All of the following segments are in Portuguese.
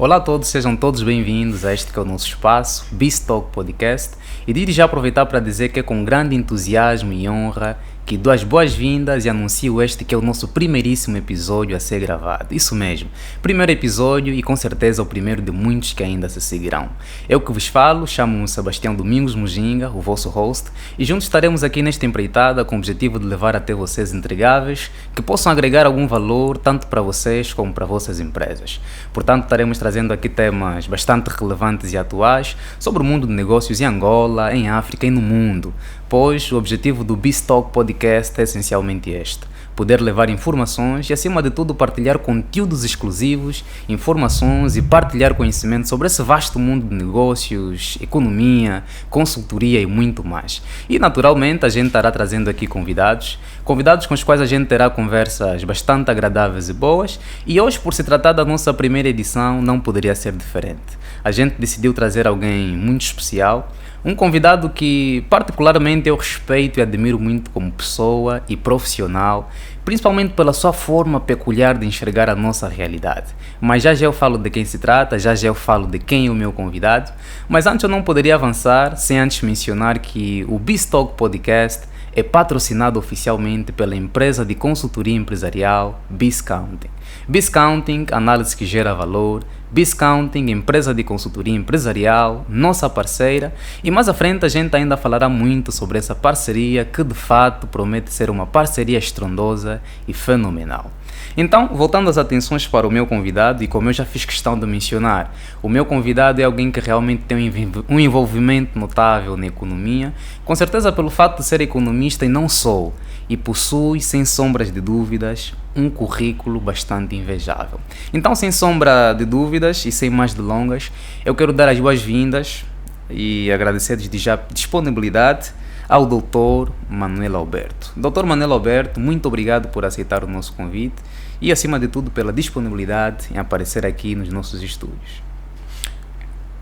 Olá a todos, sejam todos bem-vindos a este que é o nosso espaço, BizTalk Podcast, e desde já aproveitar para dizer que é com grande entusiasmo e honra que dou as boas-vindas e anuncio este que é o nosso primeiríssimo episódio a ser gravado. Isso mesmo, primeiro episódio e com certeza o primeiro de muitos que ainda se seguirão. Eu que vos falo, chamo-me Sebastião Domingos Mujinga, o vosso host, e juntos estaremos aqui nesta empreitada com o objetivo de levar até vocês entregáveis que possam agregar algum valor tanto para vocês como para vossas empresas. Portanto, estaremos trazendo aqui temas bastante relevantes e atuais sobre o mundo de negócios em Angola, em África e no mundo, pois o objetivo do BizTalk Podcast é essencialmente este: poder levar informações e, acima de tudo, partilhar conteúdos exclusivos, informações e partilhar conhecimento sobre esse vasto mundo de negócios, economia, consultoria e muito mais. E, naturalmente, a gente estará trazendo aqui convidados com os quais a gente terá conversas bastante agradáveis e boas, e hoje, por se tratar da nossa primeira edição, não poderia ser diferente. A gente decidiu trazer alguém muito especial, um convidado que particularmente eu respeito e admiro muito como pessoa e profissional, principalmente pela sua forma peculiar de enxergar a nossa realidade. Mas já eu falo de quem se trata, já eu falo de quem é o meu convidado, mas antes eu não poderia avançar sem antes mencionar que o BizTalk Podcast é patrocinado oficialmente pela empresa de consultoria empresarial BizCounting. BizCounting, análise que gera valor. BizCounting, empresa de consultoria empresarial, nossa parceira, e mais à frente a gente ainda falará muito sobre essa parceria que de fato promete ser uma parceria estrondosa e fenomenal. Então, voltando as atenções para o meu convidado, e como eu já fiz questão de mencionar, o meu convidado é alguém que realmente tem um envolvimento notável na economia, com certeza pelo fato de ser economista e não sou, e possui, sem sombras de dúvidas, um currículo bastante invejável. Então, sem sombra de dúvidas e sem mais delongas, eu quero dar as boas-vindas e agradecer desde já a disponibilidade ao Dr. Manuel Alberto. Dr. Manuel Alberto, muito obrigado por aceitar o nosso convite e, acima de tudo, pela disponibilidade em aparecer aqui nos nossos estúdios.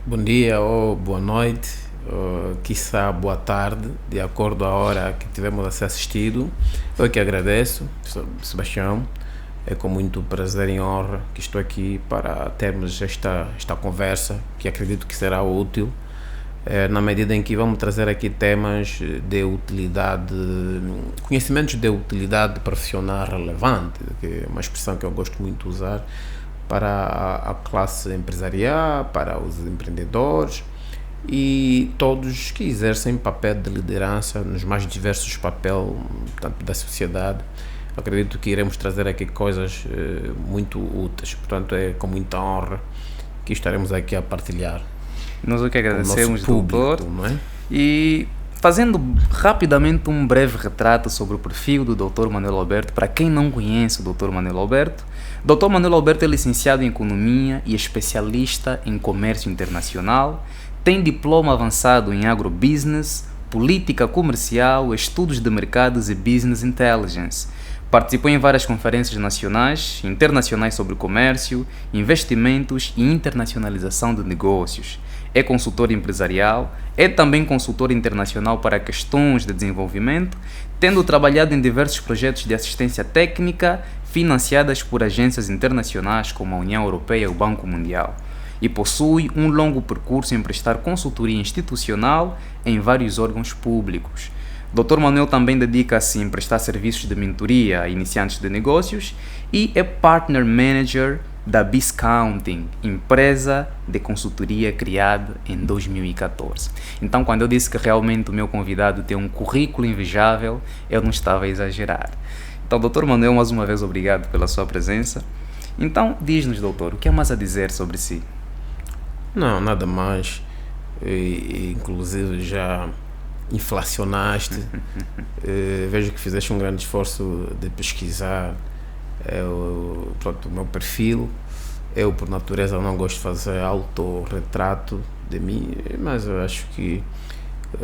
Bom dia ou boa noite, ou quiçá boa tarde, de acordo à hora que tivemos a ser assistido. Eu que agradeço, Sebastião. É com muito prazer e honra que estou aqui para termos esta conversa, que acredito que será útil, na medida em que vamos trazer aqui temas de utilidade, conhecimentos de utilidade profissional relevante, que é uma expressão que eu gosto muito de usar para a classe empresarial, para os empreendedores e todos que exercem papel de liderança nos mais diversos papéis da sociedade. Acredito que iremos trazer aqui coisas muito úteis, portanto é com muita honra que estaremos aqui a partilhar. Nós o que agradecemos, doutor, não é? E fazendo rapidamente um breve retrato sobre o perfil do Dr. Manuel Alberto, para quem não conhece o Dr. Manuel Alberto, Dr. Manuel Alberto é licenciado em Economia e especialista em Comércio Internacional, tem diploma avançado em Agrobusiness, Política Comercial, Estudos de Mercados e Business Intelligence. Participou em várias conferências nacionais e internacionais sobre comércio, investimentos e internacionalização de negócios. É consultor empresarial, é também consultor internacional para questões de desenvolvimento, tendo trabalhado em diversos projetos de assistência técnica financiadas por agências internacionais como a União Europeia e o Banco Mundial. E possui um longo percurso em prestar consultoria institucional em vários órgãos públicos. Dr. Manuel também dedica-se em prestar serviços de mentoria a iniciantes de negócios e é Partner Manager da BizCounting, empresa de consultoria criada em 2014. Então, quando eu disse que realmente o meu convidado tem um currículo invejável, eu não estava a exagerar. Então, Dr. Manuel, mais uma vez, obrigado pela sua presença. Então, diz-nos, doutor, o que há mais a dizer sobre si? Não, nada mais. Inclusive já inflacionaste. Vejo que fizeste um grande esforço de pesquisar o meu perfil. Eu, por natureza, não gosto de fazer autorretrato de mim, mas eu acho que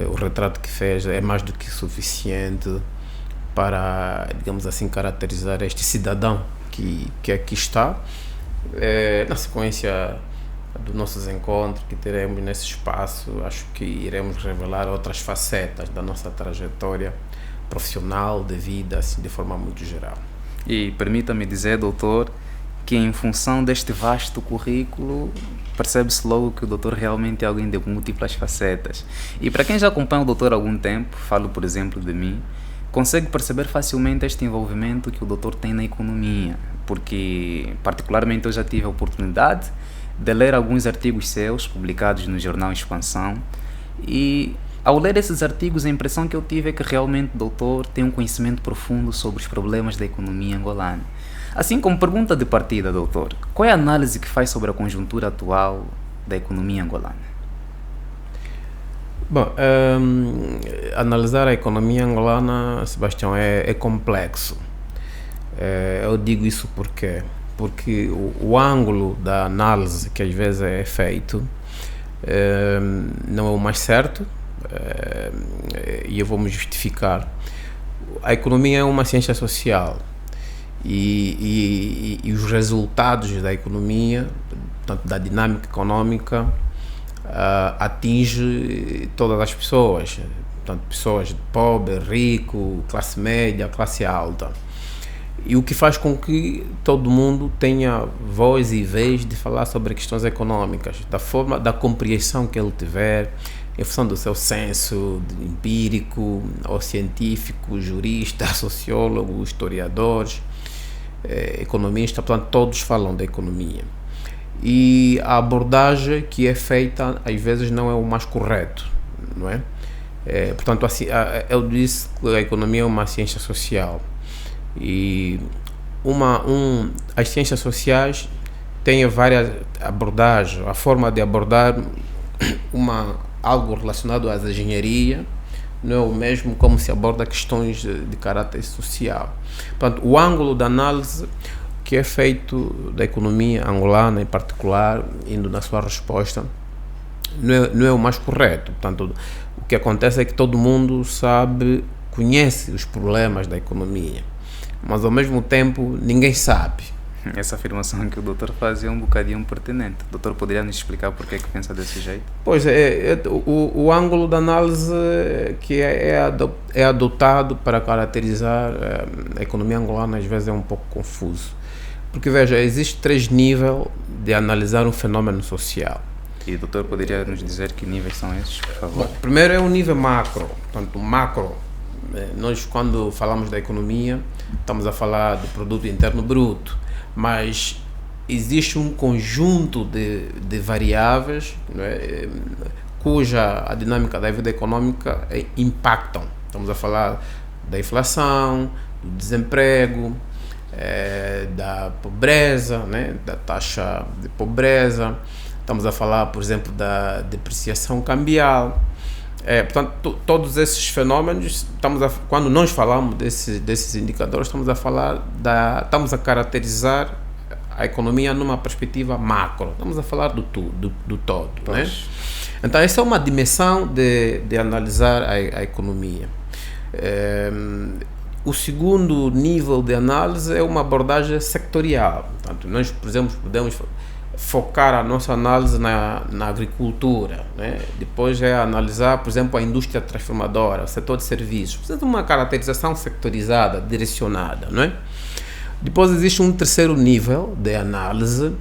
o retrato que fez é mais do que suficiente para, digamos assim, caracterizar este cidadão que aqui está. Na sequência dos nossos encontros que teremos nesse espaço, acho que iremos revelar outras facetas da nossa trajetória profissional, de vida, assim, de forma muito geral. E permita-me dizer, doutor, que em função deste vasto currículo percebe-se logo que o doutor realmente é alguém de múltiplas facetas. E para quem já acompanha o doutor há algum tempo, falo por exemplo de mim, consegue perceber facilmente este envolvimento que o doutor tem na economia, porque particularmente eu já tive a oportunidade de ler alguns artigos seus publicados no jornal Expansão, e ao ler esses artigos a impressão que eu tive é que realmente o doutor tem um conhecimento profundo sobre os problemas da economia angolana. Assim como pergunta de partida, doutor, qual é a análise que faz sobre a conjuntura atual da economia angolana? Bom, analisar a economia angolana, Sebastião, é complexo. Eu digo isso porque o ângulo da análise que às vezes é feito não é o mais certo, e eu vou me justificar. A economia é uma ciência social e os resultados da economia, portanto, da dinâmica econômica, atinge todas as pessoas, portanto, pessoas pobre, rico, classe média, classe alta. E o que faz com que todo mundo tenha voz e vez de falar sobre questões econômicas, da forma, da compreensão que ele tiver, em função do seu senso empírico, ou científico, jurista, sociólogo, historiadores, economista, portanto, todos falam da economia. E a abordagem que é feita, às vezes, não é o mais correto, não é? Portanto, assim, eu disse que a economia é uma ciência social. E as ciências sociais têm várias abordagens. A forma de abordar algo relacionado à engenharia não é o mesmo como se aborda questões de caráter social. Portanto, o ângulo de análise que é feito da economia angolana, em particular, indo na sua resposta, não é o mais correto. Portanto, o que acontece é que todo mundo conhece os problemas da economia, mas ao mesmo tempo ninguém sabe. Essa afirmação que o doutor faz é um bocadinho pertinente. O doutor poderia nos explicar por que pensa desse jeito? Pois o ângulo de análise que é adotado para caracterizar a economia angolana às vezes é um pouco confuso. Porque, veja, existe 3 níveis de analisar um fenômeno social. E o doutor poderia nos dizer que níveis são esses, por favor? Bom, primeiro é o nível macro. Portanto, macro, nós quando falamos da economia, estamos a falar do produto interno bruto, mas existe um conjunto de variáveis, não é, cuja a dinâmica da vida econômica impactam. Estamos a falar da inflação, do desemprego, da pobreza, né, da taxa de pobreza. Estamos a falar, por exemplo, da depreciação cambial. Portanto, todos esses fenômenos, quando nós falamos desses indicadores, estamos a caracterizar a economia numa perspectiva macro. Estamos a falar do todo. Né? Então, essa é uma dimensão de analisar a economia. O segundo nível de análise é uma abordagem sectorial. Portanto, nós, por exemplo, podemos focar a nossa análise na agricultura, né? Depois analisar, por exemplo, a indústria transformadora, o setor de serviços. Precisa de uma caracterização sectorizada, direcionada, não é? Depois existe um terceiro nível de análise,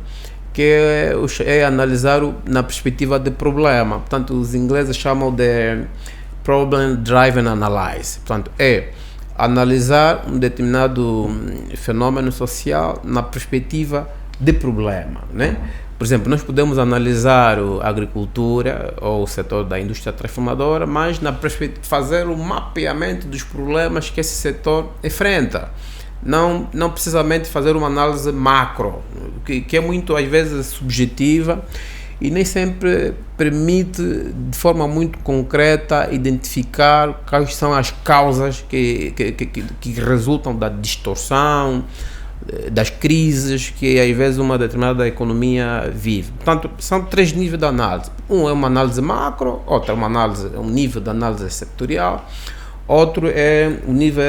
que é analisar na perspectiva de problema. Portanto, os ingleses chamam de Problem Driven Analysis. Portanto, analisar um determinado fenômeno social na perspectiva de problema, né? Por exemplo, nós podemos analisar a agricultura ou o setor da indústria transformadora, mas na perspectiva fazer um mapeamento dos problemas que esse setor enfrenta. Não precisamente fazer uma análise macro, que é muito, às vezes, subjetiva e nem sempre permite, de forma muito concreta, identificar quais são as causas que resultam da distorção, das crises que às vezes uma determinada economia vive. Portanto, são 3 níveis de análise. Um é uma análise macro, outro é um nível de análise sectorial, outro é um nível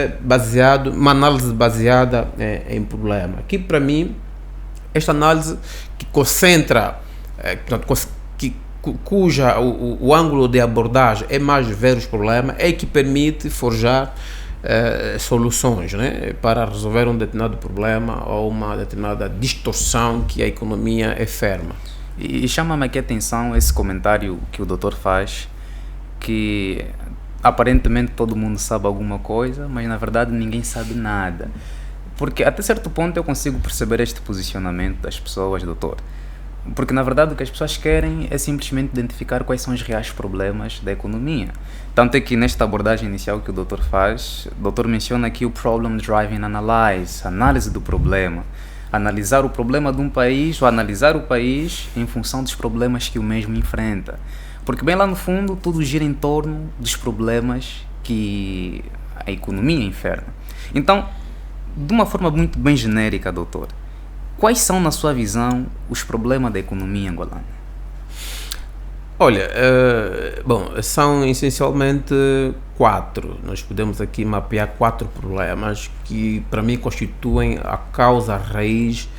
uma análise baseada em problema. Aqui, para mim, esta análise que concentra, cuja o ângulo de abordagem é mais ver os problemas, é que permite forjar soluções, né, para resolver um determinado problema ou uma determinada distorção que a economia é ferma. E chama-me aqui a atenção esse comentário que o doutor faz, que aparentemente todo mundo sabe alguma coisa, mas na verdade ninguém sabe nada. Porque até certo ponto eu consigo perceber este posicionamento das pessoas, doutor. Porque na verdade o que as pessoas querem é simplesmente identificar quais são os reais problemas da economia. Tanto é que nesta abordagem inicial que o doutor faz, o doutor menciona aqui o Problem Driving Analysis, análise do problema. Analisar o problema de um país ou analisar o país em função dos problemas que o mesmo enfrenta. Porque bem lá no fundo tudo gira em torno dos problemas que a economia enfrenta. Então, de uma forma muito bem genérica, doutor, quais são, na sua visão, os problemas da economia angolana? Olha, bom, são essencialmente 4. Nós podemos aqui mapear 4 problemas que, para mim, constituem a causa raiz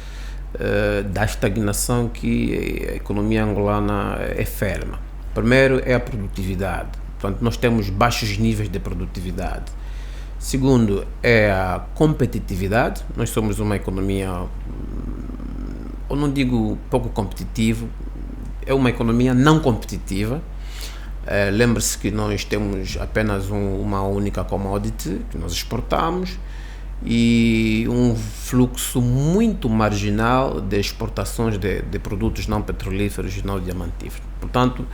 da estagnação que a economia angolana é ferma. Primeiro é a produtividade. Portanto, nós temos baixos níveis de produtividade. Segundo é a competitividade. Nós somos uma economia, eu não digo pouco competitivo, é uma economia não competitiva. Lembre-se que nós temos apenas uma única commodity que nós exportamos e um fluxo muito marginal de exportações de produtos não petrolíferos e não diamantíferos. Portanto,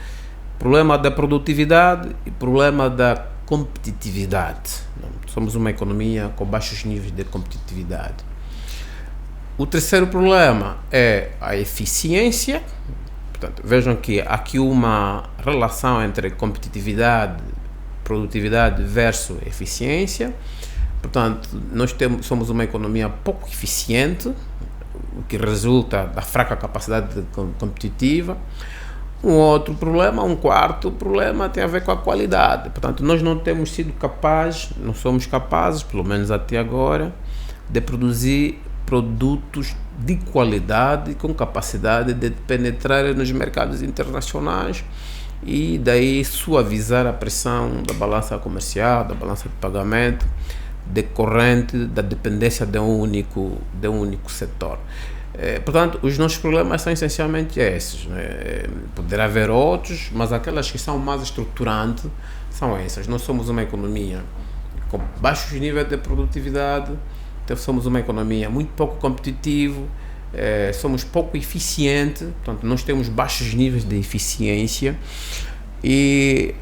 problema da produtividade e problema da competitividade. Somos uma economia com baixos níveis de competitividade. O terceiro problema é a eficiência. Portanto, vejam que há aqui uma relação entre competitividade, produtividade versus eficiência. Portanto, somos uma economia pouco eficiente, o que resulta da fraca capacidade competitiva. Um quarto problema tem a ver com a qualidade. Portanto, nós não somos capazes, pelo menos até agora, de produzir produtos de qualidade com capacidade de penetrar nos mercados internacionais e daí suavizar a pressão da balança comercial, da balança de pagamento, decorrente da dependência de um único setor. Portanto, os nossos problemas são essencialmente esses. Poderá haver outros, mas aquelas que são mais estruturantes são essas. Nós somos uma economia com baixos níveis de produtividade, então somos uma economia muito pouco competitiva, somos pouco eficientes, portanto, nós temos baixos níveis de eficiência e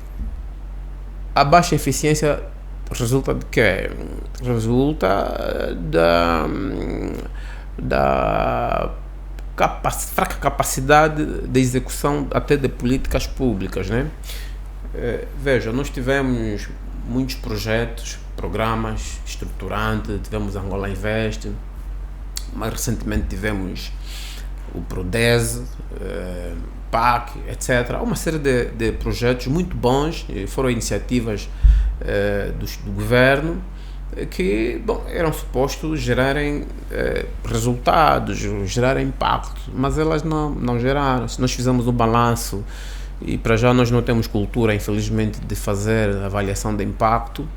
a baixa eficiência resulta de quê? Resulta da fraca capacidade de execução até de políticas públicas, né? Veja, nós tivemos muitos projetos, programas estruturantes, tivemos Angola Invest, mais recentemente tivemos o Prodese, PAC, etc. Há uma série de projetos muito bons, foram iniciativas do governo, que eram supostos gerarem resultados, gerarem impacto, mas elas não geraram. Se nós fizermos um balanço, e para já nós não temos cultura, infelizmente, de fazer avaliação de impacto,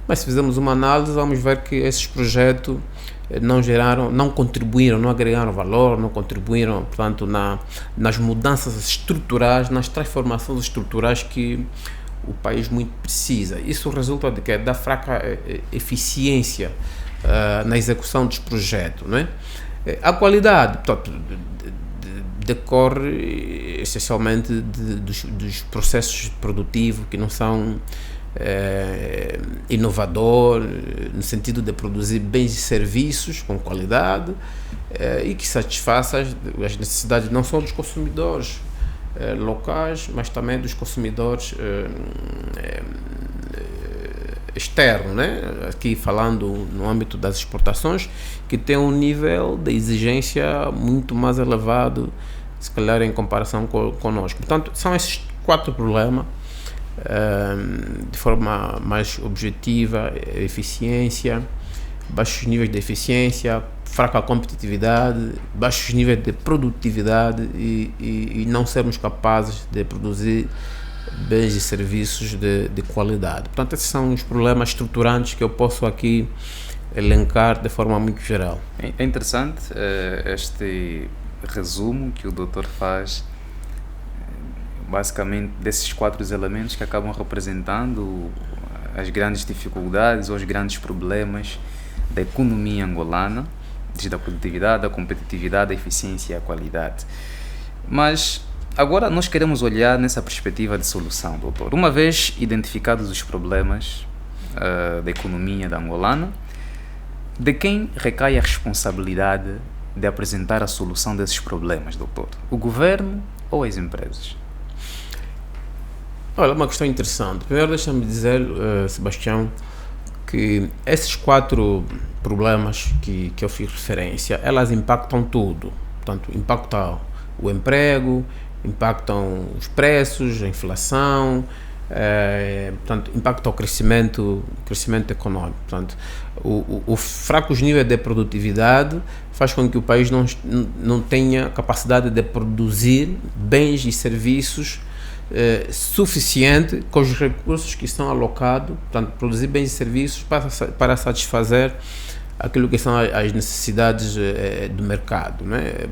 mas se fizermos uma análise, vamos ver que esses projetos não contribuíram, não agregaram valor, não contribuíram, portanto, nas mudanças estruturais, nas transformações estruturais que o país muito precisa. Isso resulta de quê? Da fraca eficiência na execução dos projetos, não é? A qualidade, portanto, decorre essencialmente dos processos produtivos que não são inovador no sentido de produzir bens e serviços com qualidade e que satisfaça as necessidades não só dos consumidores locais, mas também dos consumidores externos, né? Aqui falando no âmbito das exportações, que tem um nível de exigência muito mais elevado, se calhar em comparação conosco. Portanto, são esses 4 problemas, de forma mais objetiva: eficiência, baixos níveis de eficiência, fraca competitividade, baixos níveis de produtividade e não sermos capazes de produzir bens e serviços de qualidade. Portanto, esses são os problemas estruturantes que eu posso aqui elencar de forma muito geral. É interessante este resumo que o doutor faz, basicamente, desses 4 elementos que acabam representando as grandes dificuldades ou os grandes problemas da economia angolana, desde a produtividade, a competitividade, a eficiência e a qualidade. Mas agora nós queremos olhar nessa perspectiva de solução, doutor. Uma vez identificados os problemas da economia da angolana, de quem recai a responsabilidade de apresentar a solução desses problemas, doutor? O governo ou as empresas? Olha, uma questão interessante. Primeiro, deixa-me dizer, Sebastião, que esses 4 problemas que eu fiz referência, elas impactam tudo. Portanto, impactam o emprego, impactam os preços, a inflação, portanto, impacta o crescimento econômico. Portanto, o fracos nível de produtividade faz com que o país não tenha capacidade de produzir bens e serviços suficiente com os recursos que são alocados, portanto, produzir bens e serviços para satisfazer aquilo que são as necessidades do mercado, né?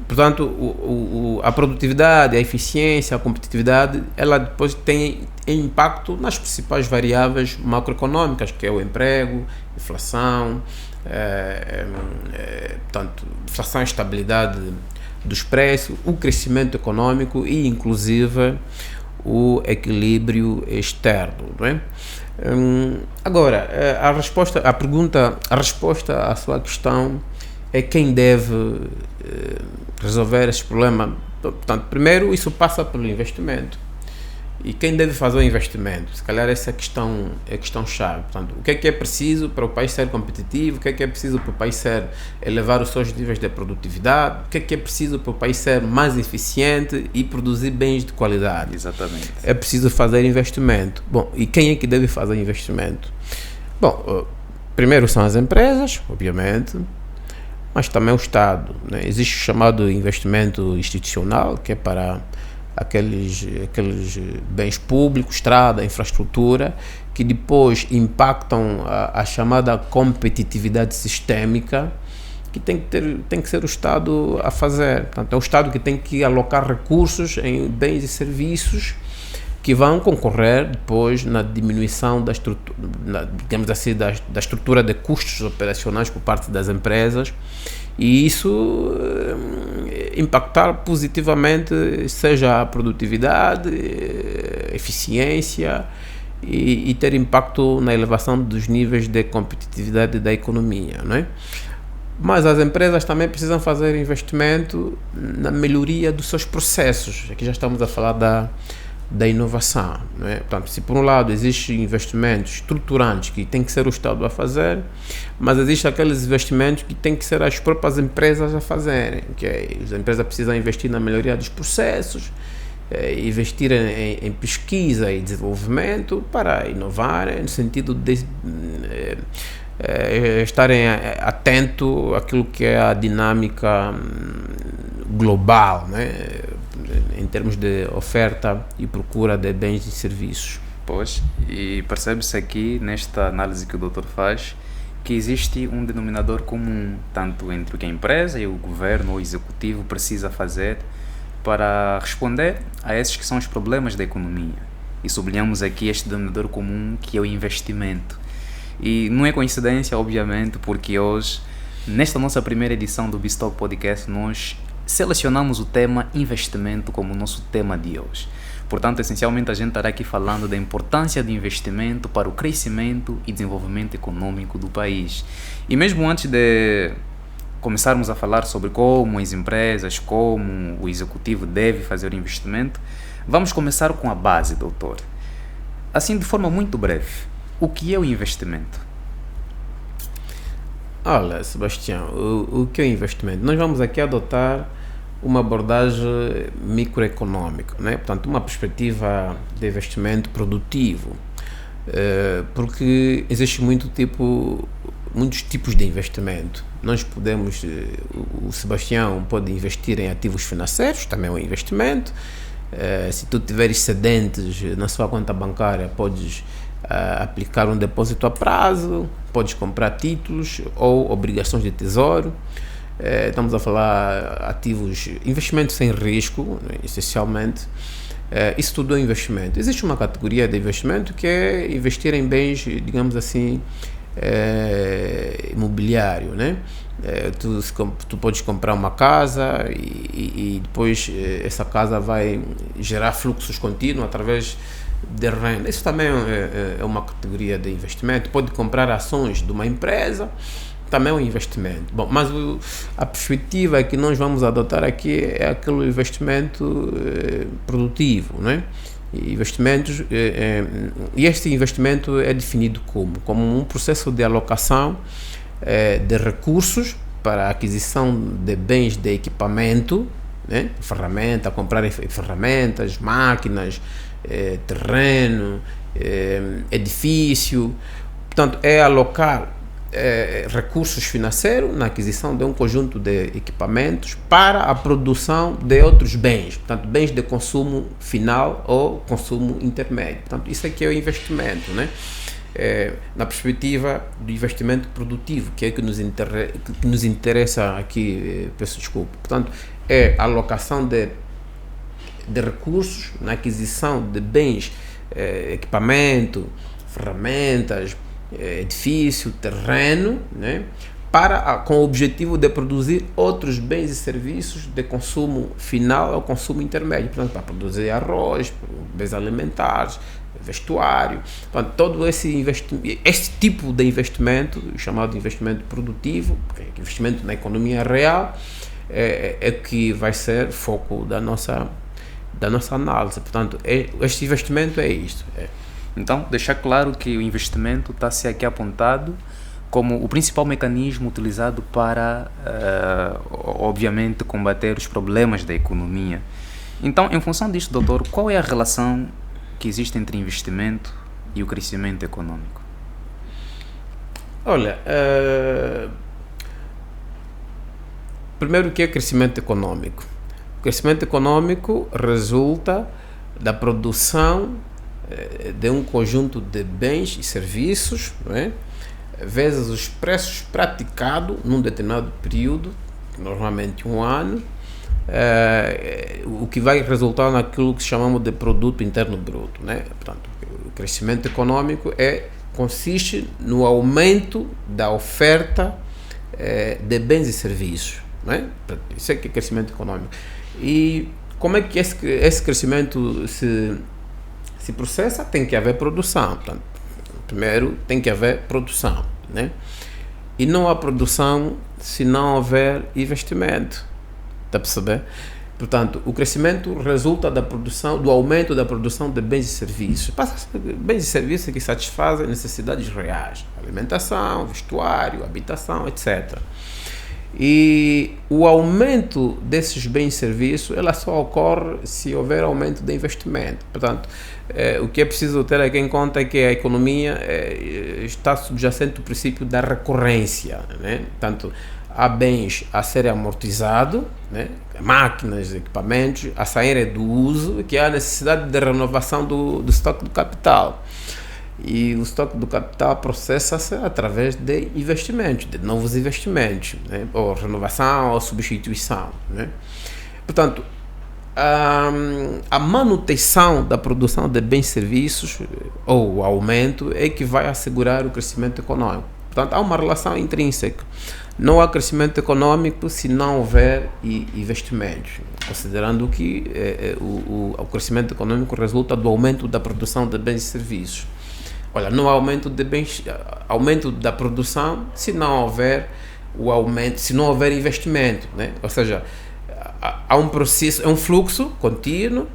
Portanto, a produtividade, a eficiência, a competitividade, ela depois tem impacto nas principais variáveis macroeconômicas, que é o emprego, inflação, portanto, inflação e estabilidade dos preços, o crescimento econômico e, inclusive, o equilíbrio externo, não é? Agora, a resposta à sua questão é quem deve resolver esse problema. Portanto, primeiro, isso passa pelo investimento. E quem deve fazer o investimento? Se calhar essa é a questão-chave. Portanto, o que é preciso para o país ser competitivo? O que é preciso para o país elevar os seus níveis de produtividade? O que é preciso para o país ser mais eficiente e produzir bens de qualidade? Exatamente. É preciso fazer investimento. Bom, e quem é que deve fazer investimento? Bom, primeiro são as empresas, obviamente, mas também o Estado, né? Existe o chamado investimento institucional, que é para aqueles bens públicos, estrada, infraestrutura, que depois impactam a chamada competitividade sistêmica, que tem que ser o Estado a fazer. Portanto, é o Estado que tem que alocar recursos em bens e serviços que vão concorrer depois na diminuição da estrutura, digamos assim, da estrutura de custos operacionais por parte das empresas, e isso impactar positivamente, seja a produtividade, eficiência, e ter impacto na elevação dos níveis de competitividade da economia, não é? Mas as empresas também precisam fazer investimento na melhoria dos seus processos. Aqui já estamos a falar da inovação, não é? Portanto, se por um lado existem investimentos estruturantes que tem que ser o Estado a fazer, mas existem aqueles investimentos que tem que ser as próprias empresas a fazerem, as empresas precisam investir na melhoria dos processos, investir em pesquisa e desenvolvimento para inovar, no sentido de estarem atentos àquilo que é a dinâmica global, né? Em termos de oferta e procura de bens e serviços. Pois, e percebe-se aqui, nesta análise que o doutor faz, que existe um denominador comum, tanto entre o que a empresa e o governo ou o executivo precisa fazer para responder a esses que são os problemas da economia. E sublinhamos aqui este denominador comum, que é o investimento. E não é coincidência, obviamente, porque hoje, nesta nossa primeira edição do BizTalk Podcast, nós selecionamos o tema investimento como nosso tema de hoje. Portanto, essencialmente, a gente estará aqui falando da importância do investimento para o crescimento e desenvolvimento econômico do país. E mesmo antes de começarmos a falar sobre como as empresas, como o executivo deve fazer o investimento, vamos começar com a base, doutor. Assim, de forma muito breve, o que é o investimento? Olha, Sebastião, o que é o investimento? Nós vamos aqui adotar uma abordagem microeconômica, né? Portanto, uma perspectiva de investimento produtivo, porque existe muitos tipos de investimento. Nós podemos, o Sebastião pode investir em ativos financeiros, também é um investimento, Se tu tiveres excedentes na sua conta bancária, podes aplicar um depósito a prazo, podes comprar títulos ou obrigações de tesouro. Estamos a falar ativos, investimentos sem risco, essencialmente. Isso tudo é investimento. Existe uma categoria de investimento que é investir em bens, digamos assim, imobiliário, né? Tu podes comprar uma casa e depois essa casa vai gerar fluxos contínuos através de renda. Isso também é uma categoria de investimento. Pode comprar ações de uma empresa, também é um investimento. Bom, mas a perspectiva que nós vamos adotar aqui é aquele investimento produtivo, né? Investimentos, e este investimento é definido como um processo de alocação de recursos para a aquisição de bens de equipamento, né? Comprar ferramentas, máquinas, terreno, edifício. Portanto, é alocar recursos financeiros na aquisição de um conjunto de equipamentos para a produção de outros bens, portanto, bens de consumo final ou consumo intermédio. Portanto, isso aqui é o investimento, né? Na perspectiva do investimento produtivo, que é que nos interessa aqui, peço desculpa. Portanto, é a alocação de recursos na aquisição de bens, equipamento, ferramentas, edifício, terreno, né, com o objetivo de produzir outros bens e serviços de consumo final ou consumo intermédio, portanto, para produzir arroz, bens alimentares, vestuário. Portanto, todo esse tipo de investimento, chamado de investimento produtivo, investimento na economia real, é que vai ser foco da nossa análise. Portanto, este investimento é isto. Então, deixar claro que o investimento está-se aqui apontado como o principal mecanismo utilizado para, obviamente, combater os problemas da economia. Então, em função disto, doutor, qual é a relação que existe entre investimento e o crescimento econômico? Olha, primeiro, o que é crescimento econômico? O crescimento econômico resulta da produção de um conjunto de bens e serviços, não é? Vezes os preços praticados num determinado período, normalmente um ano, o que vai resultar naquilo que chamamos de produto interno bruto, né? Portanto, o crescimento econômico consiste no aumento da oferta de bens e serviços, né? Isso é que é crescimento econômico. E como é que esse crescimento se processa? Tem que haver produção. Portanto, primeiro tem que haver produção, né? E não há produção se não houver investimento. Está a perceber? Portanto, o crescimento resulta do aumento da produção de bens e serviços. Bens e serviços que satisfazem necessidades reais: alimentação, vestuário, habitação, etc. E o aumento desses bens e serviços, ela só ocorre se houver aumento de investimento. Portanto, o que é preciso ter aqui em conta é que a economia está subjacente ao princípio da recorrência, né? Portanto, há bens a serem amortizados, né? Máquinas, equipamentos a saírem do uso, que há necessidade de renovação do estoque do capital. E o estoque do capital processa-se através de investimentos, de novos investimentos, né? Ou renovação ou substituição, né? Portanto, a manutenção da produção de bens e serviços, ou o aumento, é que vai assegurar o crescimento econômico. Portanto, há uma relação intrínseca. Não há crescimento econômico se não houver investimentos, considerando que o crescimento econômico resulta do aumento da produção de bens e serviços. Olha, não há aumento da produção se não houver se não houver investimento, né? Ou seja, há um processo, é um fluxo contínuo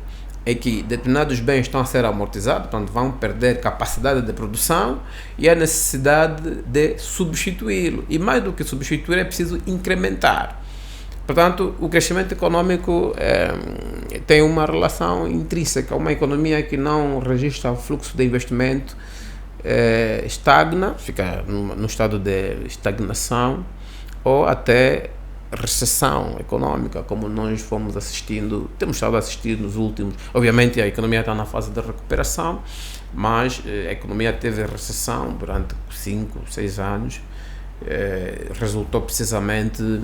em que determinados bens estão a ser amortizados, portanto vão perder capacidade de produção e a necessidade de substituí-lo. E mais do que substituir, é preciso incrementar. Portanto, o crescimento econômico tem uma relação intrínseca. Uma economia que não registra o fluxo de investimento estagna, fica no estado de estagnação, ou até recessão econômica, como nós fomos assistindo, temos estado a assistir nos últimos... Obviamente a economia está na fase de recuperação, mas a economia teve recessão durante 5, 6 anos, resultou precisamente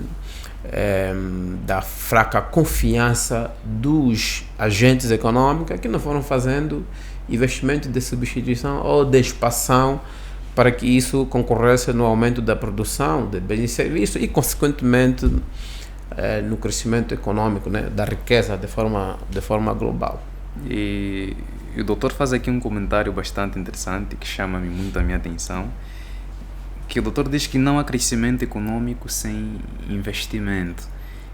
da fraca confiança dos agentes econômicos que não foram fazendo investimento de substituição ou de expansão para que isso concorresse no aumento da produção de bens e serviços e, consequentemente, no crescimento econômico, né, da riqueza de forma global. E o doutor faz aqui um comentário bastante interessante que chama-me muito a minha atenção, que o doutor diz que não há crescimento econômico sem investimento.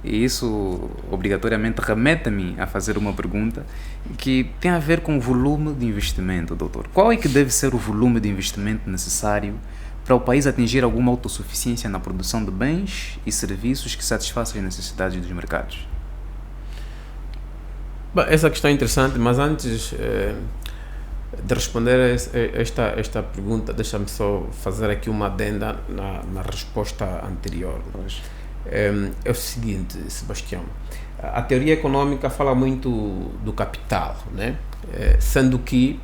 E isso obrigatoriamente remete-me a fazer uma pergunta que tem a ver com o volume de investimento, doutor. Qual é que deve ser o volume de investimento necessário para o país atingir alguma autossuficiência na produção de bens e serviços que satisfaçam as necessidades dos mercados? Bom, essa questão é interessante, mas antes de responder a esta pergunta, deixa-me só fazer aqui uma adenda na resposta anterior. É o seguinte, Sebastião, a teoria econômica fala muito do capital, né? Sendo que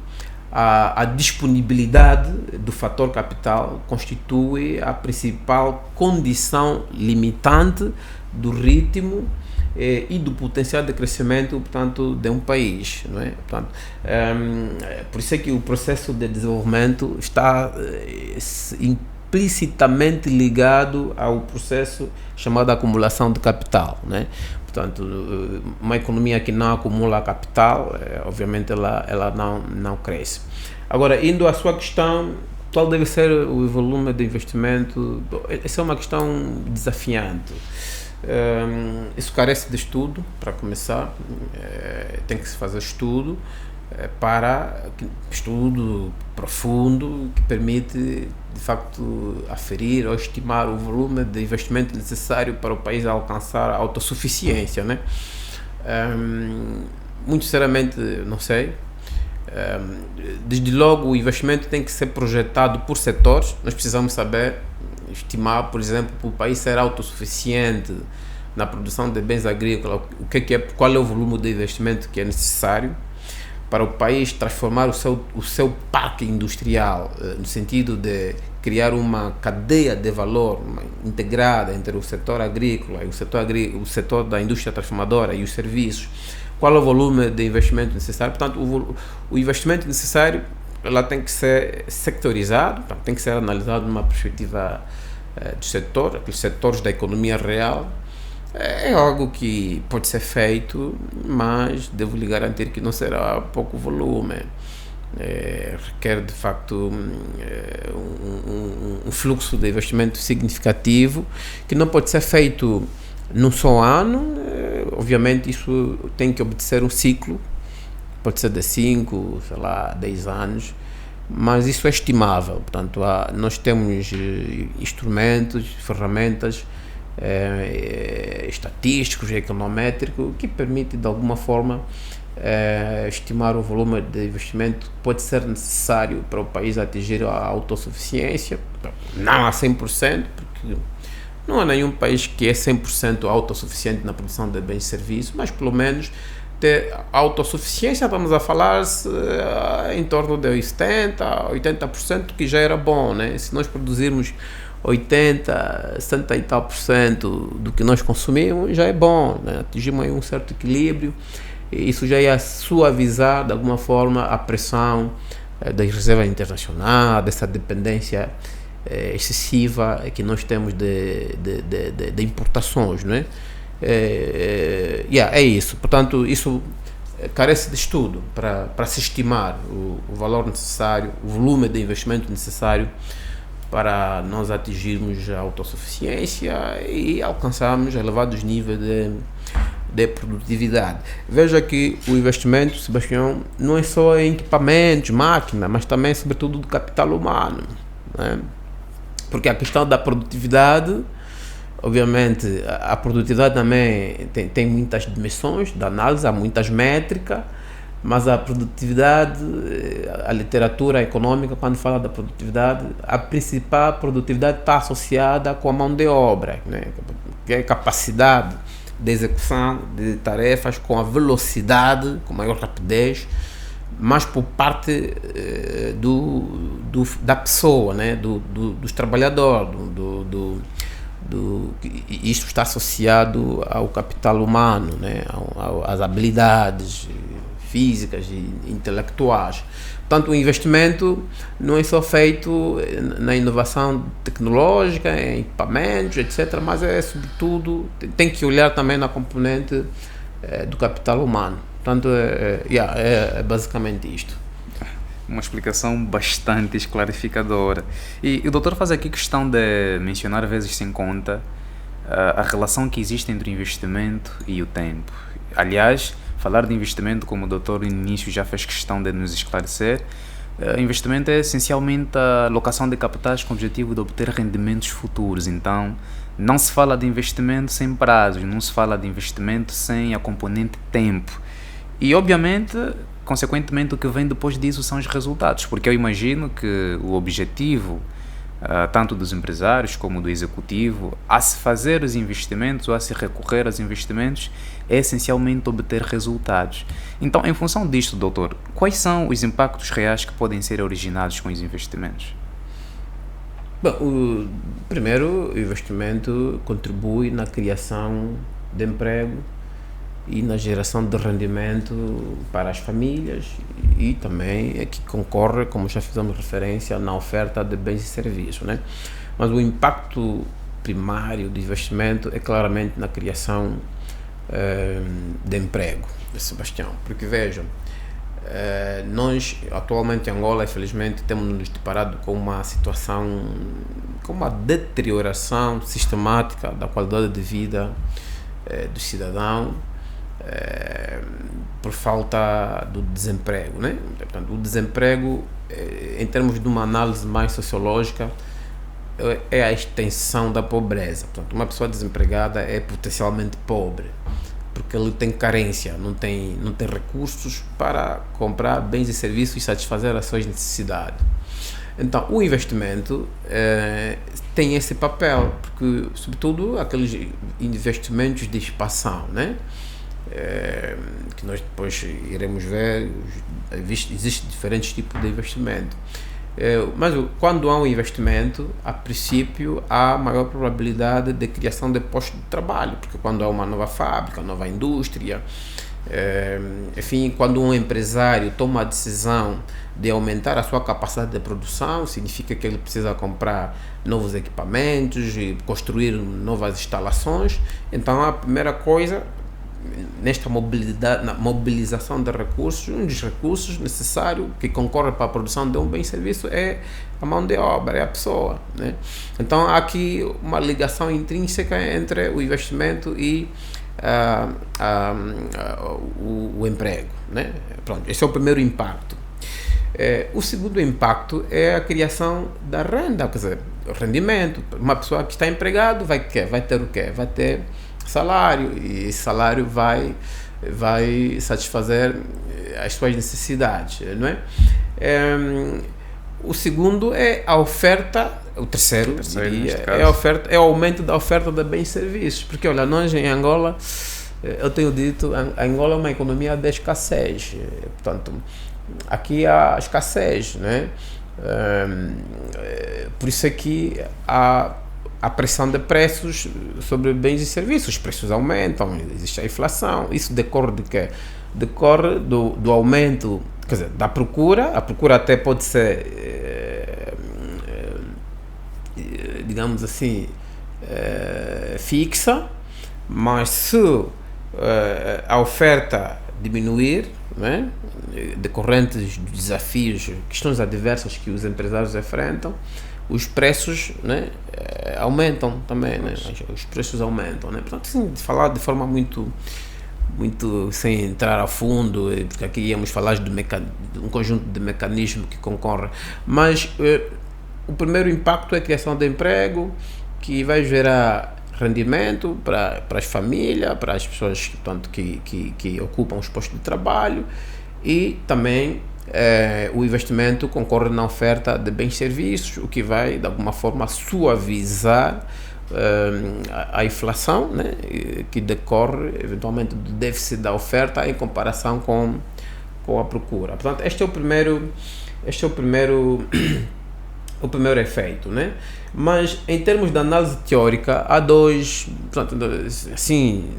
a disponibilidade do fator capital constitui a principal condição limitante do ritmo e do potencial de crescimento, portanto, de um país, não é? Portanto, por isso é que o processo de desenvolvimento está implicitamente ligado ao processo chamado acumulação de capital, né? Portanto, uma economia que não acumula capital, obviamente ela não cresce. Agora, indo à sua questão, qual deve ser o volume de investimento? Essa é uma questão desafiante. Isso carece de estudo, para começar. Tem que se fazer estudo estudo profundo que permite de facto aferir ou estimar o volume de investimento necessário para o país alcançar a autossuficiência, né? Muito sinceramente não sei. Desde logo o investimento tem que ser projetado por setores. Nós precisamos saber estimar, por exemplo, para o país ser autossuficiente na produção de bens agrícolas, qual é o volume de investimento que é necessário para o país transformar o seu parque industrial, no sentido de criar uma cadeia de valor integrada entre o setor agrícola e o setor da indústria transformadora e os serviços. Qual é o volume de investimento necessário? Portanto, o investimento necessário ela tem que ser sectorizado, tem que ser analisado numa perspectiva do setor, aqueles setores da economia real. É algo que pode ser feito, mas devo lhe garantir que não será pouco volume. Requer de facto um fluxo de investimento significativo que não pode ser feito num só ano. Obviamente isso tem que obedecer um ciclo, pode ser de 5, 10 anos, mas isso é estimável. Portanto, nós temos instrumentos, ferramentas estatísticos e econométricos que permitem de alguma forma estimar o volume de investimento que pode ser necessário para o país atingir a autossuficiência, não a 100%, porque não há nenhum país que é 100% autossuficiente na produção de bens e serviços, mas pelo menos ter autossuficiência, estamos a falar em torno de 70%, 80%, que já era bom, né? Se nós produzirmos 80, 60 e tal % do que nós consumimos, já é bom, né? Atingimos aí um certo equilíbrio, e isso já ia suavizar de alguma forma a pressão das reservas internacionais, dessa dependência excessiva que nós temos de importações, né? É isso. Portanto, isso carece de estudo para se estimar o valor necessário, o volume de investimento necessário para nós atingirmos a autossuficiência e alcançarmos elevados níveis de produtividade. Veja que o investimento, Sebastião, não é só em equipamentos, máquinas, mas também, sobretudo, do capital humano, né? Porque a questão da produtividade, obviamente, a produtividade também tem muitas dimensões de análise, há muitas métricas, mas a produtividade, a literatura econômica, quando fala da produtividade, a principal produtividade está associada com a mão de obra, né? que é a capacidade de execução de tarefas com a velocidade, com maior rapidez, mas por parte da pessoa, né? Dos trabalhadores, isto está associado ao capital humano, né? Às habilidades físicas e intelectuais. Portanto, o investimento não é só feito na inovação tecnológica, em equipamentos, etc., mas é, sobretudo, tem que olhar também na componente do capital humano. Portanto, é basicamente isto. Uma explicação bastante esclarificadora. E o doutor faz aqui questão de mencionar, vezes sem conta, a relação que existe entre o investimento e o tempo. Aliás, falar de investimento, como o doutor no início já fez questão de nos esclarecer, investimento é essencialmente a alocação de capitais com o objetivo de obter rendimentos futuros. Então, não se fala de investimento sem prazos, não se fala de investimento sem a componente tempo. E, obviamente, consequentemente, o que vem depois disso são os resultados, porque eu imagino que o objetivo, tanto dos empresários como do executivo, a se fazer os investimentos ou a se recorrer aos investimentos, é essencialmente obter resultados. Então, em função disto, doutor, quais são os impactos reais que podem ser originados com os investimentos? Bom, primeiro, o investimento contribui na criação de emprego e na geração de rendimento para as famílias e também é que concorre, como já fizemos referência, na oferta de bens e serviços, né? Mas o impacto primário do investimento é claramente na criação de emprego, Sebastião, porque vejam, nós atualmente em Angola, infelizmente, temos nos deparado com uma situação, com uma deterioração sistemática da qualidade de vida do cidadão, por falta do desemprego, né? Portanto, o desemprego, em termos de uma análise mais sociológica, é a extensão da pobreza. Portanto, uma pessoa desempregada é potencialmente pobre, porque ele tem carência, não tem recursos para comprar bens e serviços e satisfazer as suas necessidades. Então, o investimento tem esse papel, porque, sobretudo, aqueles investimentos de expansão, né? Que nós depois iremos ver, existem diferentes tipos de investimento. Mas quando há um investimento, a princípio há maior probabilidade de criação de postos de trabalho, porque quando há uma nova fábrica, nova indústria, enfim, quando um empresário toma a decisão de aumentar a sua capacidade de produção, significa que ele precisa comprar novos equipamentos e construir novas instalações. Então, a primeira coisa, nesta mobilização de recursos, um dos recursos necessários que concorre para a produção de um bem e serviço é a mão de obra, é a pessoa, né? Então há aqui uma ligação intrínseca entre o investimento e o emprego, né? Pronto, esse é o primeiro impacto. O segundo impacto é a criação da renda, quer dizer, o rendimento. Uma pessoa que está empregado vai ter o quê? Vai ter salário, e esse salário vai satisfazer as suas necessidades, não é? O segundo é a oferta, o terceiro diria, é o aumento da oferta de bens e serviços, porque olha, nós em Angola, eu tenho dito, a Angola é uma economia de escassez, portanto, aqui há escassez, né? Por isso é que há a pressão de preços sobre bens e serviços, os preços aumentam, existe a inflação. Isso decorre de quê? Decorre do aumento, quer dizer, da procura. A procura até pode ser, digamos assim, fixa, mas se a oferta diminuir, né, decorrentes dos desafios, questões adversas que os empresários enfrentam, os preços, né, aumentam também, né? Os preços aumentam, né? Portanto, assim, falar de forma muito sem entrar a fundo, porque aqui íamos falar de um conjunto de mecanismos que concorrem, mas o primeiro impacto é a criação de emprego, que vai gerar rendimento para as famílias, para as pessoas, portanto, que ocupam os postos de trabalho, e também o investimento concorre na oferta de bens e serviços, o que vai, de alguma forma, suavizar a inflação, né, que decorre eventualmente do déficit da oferta em comparação com a procura. Portanto, este é o primeiro o primeiro efeito, né? Mas em termos de análise teórica há dois, portanto, assim,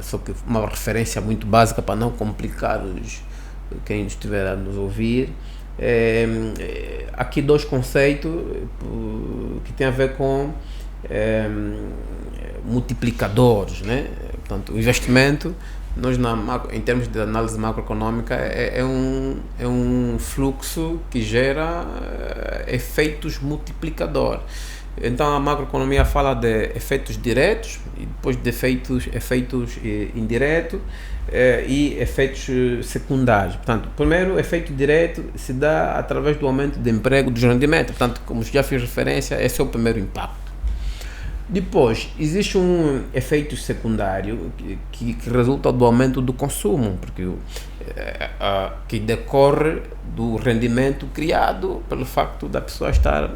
só que uma referência muito básica para não complicar quem estiver a nos ouvir. Aqui dois conceitos que têm a ver com multiplicadores, né? Portanto, o investimento, nós em termos de análise macroeconômica, é um fluxo que gera efeitos multiplicadores. Então a macroeconomia fala de efeitos diretos e depois de efeitos indiretos e efeitos secundários. Portanto, o primeiro efeito direto se dá através do aumento de emprego, dos rendimentos. Portanto, como já fiz referência, esse é o primeiro impacto. Depois, existe um efeito secundário que resulta do aumento do consumo, porque que decorre do rendimento criado pelo facto da pessoa estar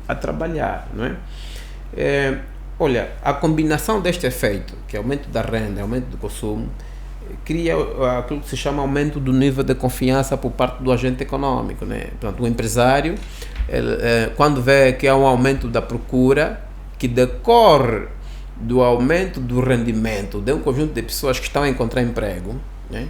a trabalhar, não é? Olha, a combinação deste efeito, que é aumento da renda e aumento do consumo, cria aquilo que se chama aumento do nível de confiança por parte do agente econômico, né? Portanto, o empresário, quando vê que há um aumento da procura, que decorre do aumento do rendimento de um conjunto de pessoas que estão a encontrar emprego, né?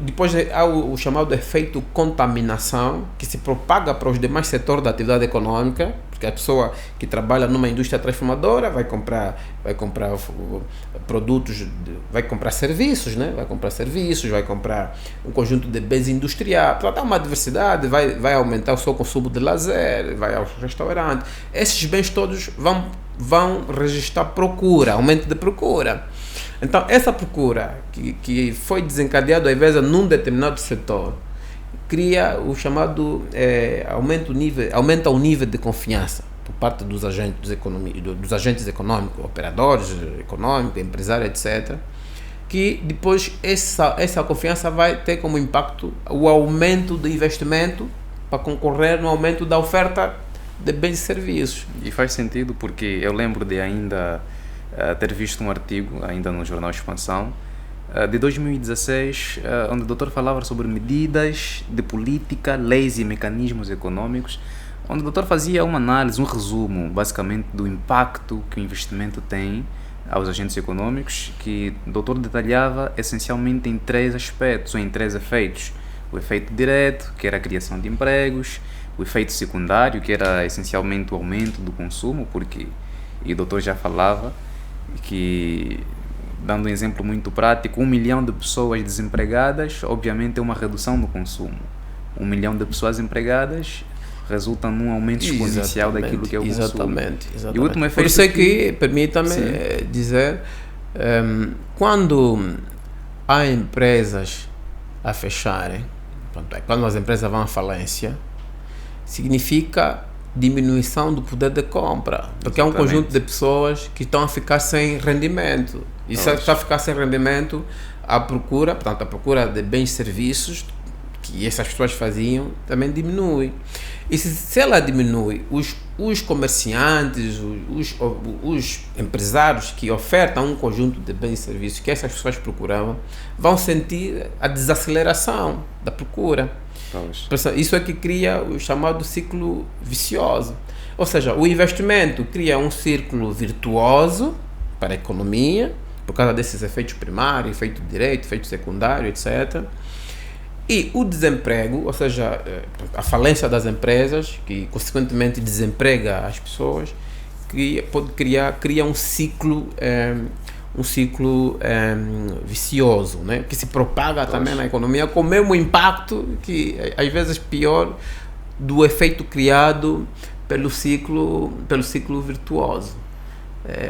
Depois há o chamado efeito contaminação, que se propaga para os demais setores da atividade econômica, porque a pessoa que trabalha numa indústria transformadora vai comprar produtos, vai comprar serviços, né? Vai comprar um conjunto de bens industriais, para dar uma diversidade, vai aumentar o seu consumo de lazer, vai ao restaurante. Esses bens todos vão registrar procura, aumento de procura. Então, essa procura que foi desencadeada às vezes num determinado setor, cria o chamado aumenta o nível de confiança por parte dos agentes econômicos, operadores econômicos, empresários, etc., que depois essa confiança vai ter como impacto o aumento do investimento para concorrer no aumento da oferta de bens e serviços. E faz sentido porque eu lembro de ainda ter visto um artigo, ainda no jornal Expansão, de 2016, onde o doutor falava sobre medidas de política, leis e mecanismos econômicos, onde o doutor fazia uma análise, um resumo, basicamente, do impacto que o investimento tem aos agentes econômicos, que o doutor detalhava essencialmente em três aspectos, ou em três efeitos. O efeito direto, que era a criação de empregos; o efeito secundário, que era essencialmente o aumento do consumo, porque, e o doutor já falava, que, dando um exemplo muito prático, 1 milhão de pessoas desempregadas, obviamente é uma redução do consumo. 1 milhão de pessoas empregadas resulta num aumento exponencial daquilo que é o consumo. Exatamente. E o último efeito, por isso é que permita-me dizer, quando há empresas a fecharem, quando as empresas vão à falência, significa diminuição do poder de compra, porque é um conjunto de pessoas que estão a ficar sem rendimento. E se está a ficar sem rendimento, a procura de bens e serviços que essas pessoas faziam também diminui. E se ela diminui, os comerciantes, os empresários que ofertam um conjunto de bens e serviços que essas pessoas procuravam, vão sentir a desaceleração da procura. Isso é que cria o chamado ciclo vicioso. Ou seja, o investimento cria um círculo virtuoso para a economia, por causa desses efeitos primários, efeito direto, efeito secundário, etc. E o desemprego, ou seja, a falência das empresas, que consequentemente desemprega as pessoas, cria um ciclo vicioso, né? Que se propaga também na economia com o mesmo impacto, que às vezes pior, do efeito criado pelo ciclo virtuoso.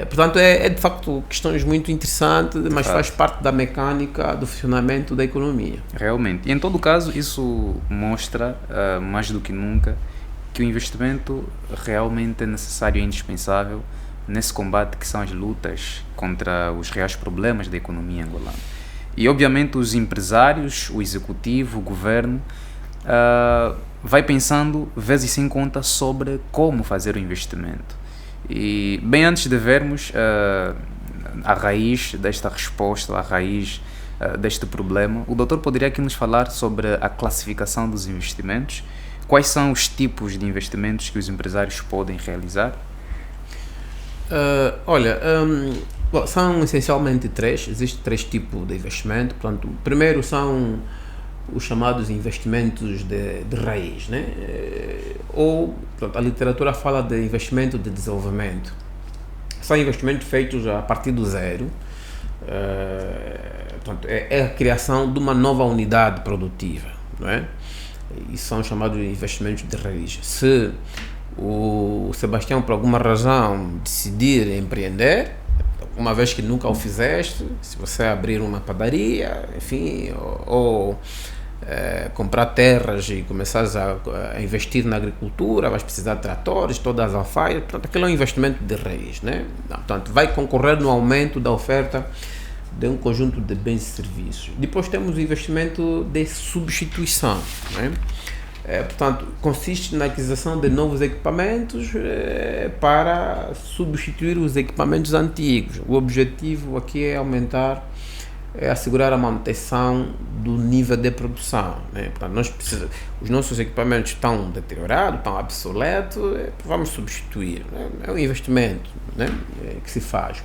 Portanto, é de facto questões muito interessantes, mas faz parte da mecânica do funcionamento da economia. Realmente. E em todo caso, isso mostra, mais do que nunca, que o investimento realmente é necessário e indispensável nesse combate que são as lutas contra os reais problemas da economia angolana. E obviamente os empresários, o executivo, o governo, vai pensando, vezes sem conta, sobre como fazer o investimento. E bem antes de vermos a raiz desta resposta, a raiz deste problema, o doutor poderia aqui nos falar sobre a classificação dos investimentos. Quais são os tipos de investimentos que os empresários podem realizar? Bom, são essencialmente três. Existem três tipos de investimento. Portanto, o primeiro são os chamados investimentos de raiz, né? Ou, portanto, a literatura fala de investimento de desenvolvimento. São investimentos feitos a partir do zero. Portanto, é a criação de uma nova unidade produtiva, não é? E são chamados de investimentos de raiz. Se o Sebastião, por alguma razão, decidir empreender, uma vez que nunca o fizeste, se você abrir uma padaria, enfim, ou comprar terras e começar a investir na agricultura, vais precisar de tratores, todas as alfaias, portanto, aquele é um investimento de raiz, né? Portanto, vai concorrer no aumento da oferta de um conjunto de bens e serviços. Depois temos o investimento de substituição, né? Portanto, consiste na aquisição de novos equipamentos para substituir os equipamentos antigos. O objetivo aqui é assegurar a manutenção do nível de produção, né? Portanto, os nossos equipamentos estão deteriorados, estão obsoletos, vamos substituir, né? É um investimento, né, que se faz.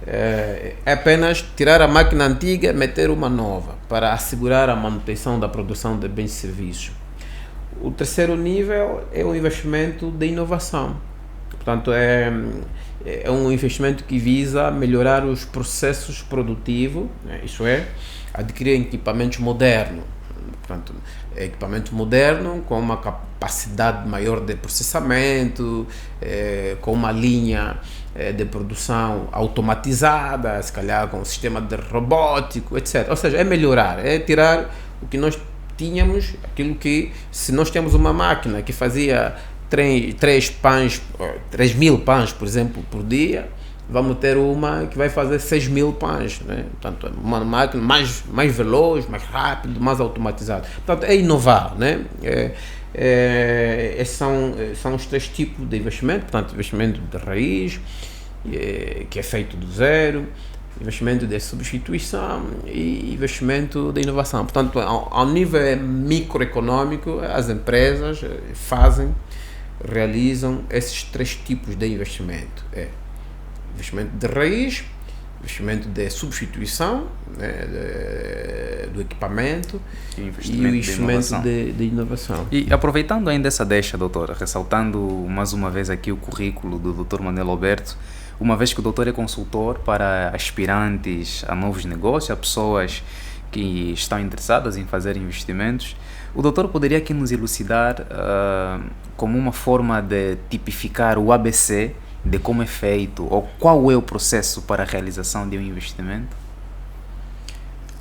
É apenas tirar a máquina antiga e meter uma nova para assegurar a manutenção da produção de bens e serviços. O terceiro nível é o investimento de inovação. Portanto, é um investimento que visa melhorar os processos produtivos, né? Isso é, adquirir equipamentos modernos. Portanto, equipamento moderno com uma capacidade maior de processamento, com uma linha de produção automatizada, se calhar com um sistema de robótico, etc. Ou seja, é melhorar, é tirar o que nós tínhamos, aquilo que, se nós temos uma máquina que fazia 3.000 pães, por exemplo, por dia, vamos ter uma que vai fazer 6.000 pães, né? Portanto, uma máquina mais veloz, mais rápido, mais automatizada. Portanto, é inovar, né? Esses são os três tipos de investimento. Portanto, investimento de raiz, que é feito do zero, investimento de substituição e investimento de inovação. Portanto, ao nível microeconômico, as empresas realizam esses três tipos de investimento. Investimento de raiz, investimento de substituição, né, do equipamento e o investimento de inovação. E aproveitando ainda essa deixa, doutora, ressaltando mais uma vez aqui o currículo do Dr. Manuel Alberto, uma vez que o doutor é consultor para aspirantes a novos negócios, a pessoas que estão interessadas em fazer investimentos, o doutor poderia aqui nos elucidar como uma forma de tipificar o ABC de como é feito ou qual é o processo para a realização de um investimento?